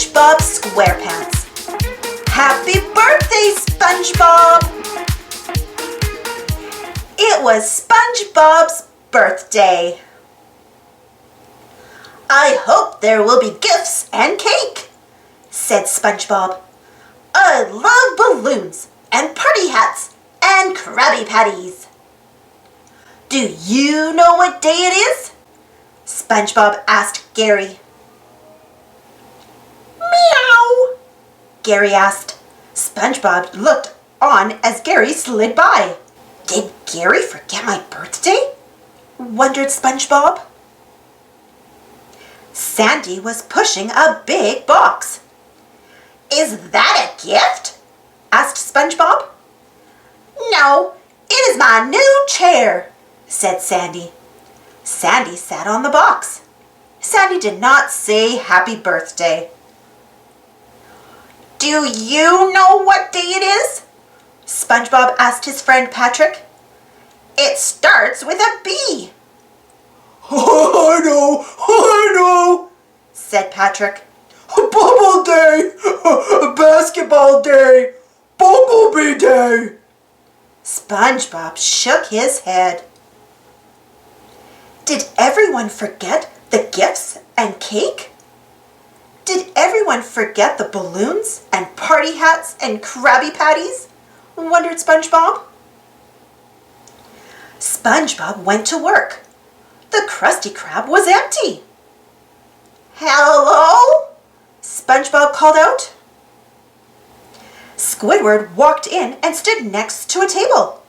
SpongeBob SquarePants. Happy birthday, SpongeBob! It was SpongeBob's birthday. I hope there will be gifts and cake, said SpongeBob. I love balloons and party hats and Krabby Patties. Do you know what day it is? SpongeBob asked Gary. Meow, Gary asked. SpongeBob looked on as Gary slid by. Did Gary forget my birthday? Wondered SpongeBob. Sandy was pushing a big box. Is that a gift? Asked SpongeBob. No, it is my new chair, said Sandy. Sandy sat on the box. Sandy did not say happy birthday. Do you know what day it is? SpongeBob asked his friend Patrick. It starts with a B. I know, said Patrick. Bubble day, basketball day, bumblebee day. SpongeBob shook his head. Did everyone forget the gifts and cake? Did everyone forget the balloons and party hats and Krabby Patties? Wondered SpongeBob. SpongeBob went to work. The Krusty Krab was empty. Hello? SpongeBob called out. Squidward walked in and stood next to a table.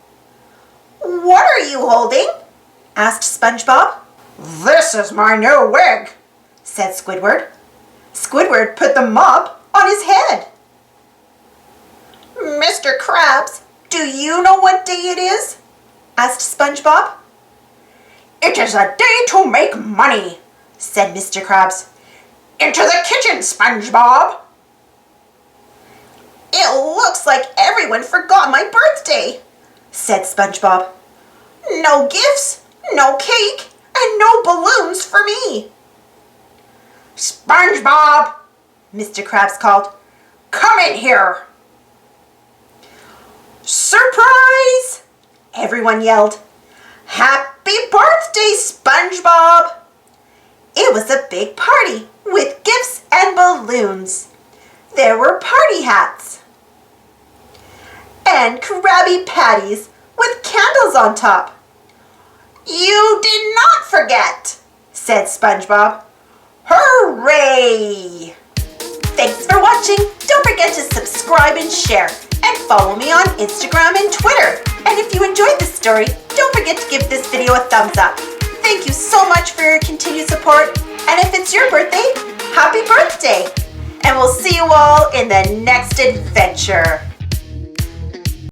What are you holding? Asked SpongeBob. This is my new wig, said Squidward. Squidward put the mop on his head. Mr. Krabs, do you know what day it is? Asked SpongeBob. It is a day to make money, said Mr. Krabs. Into the kitchen, SpongeBob. It looks like everyone forgot my birthday, said SpongeBob. No gifts, no cake, and no balloons for me. SpongeBob, Mr. Krabs called. Come in here. Surprise! Everyone yelled. Happy birthday, SpongeBob! It was a big party with gifts and balloons. There were party hats and Krabby Patties with candles on top. You did not forget, said SpongeBob. Hooray! Thanks for watching. Don't forget to subscribe and share, and follow me on Instagram and Twitter. And if you enjoyed this story, don't forget to give this video a thumbs up. Thank you so much for your continued support, and if it's your birthday, happy birthday! And we'll see you all in the next adventure.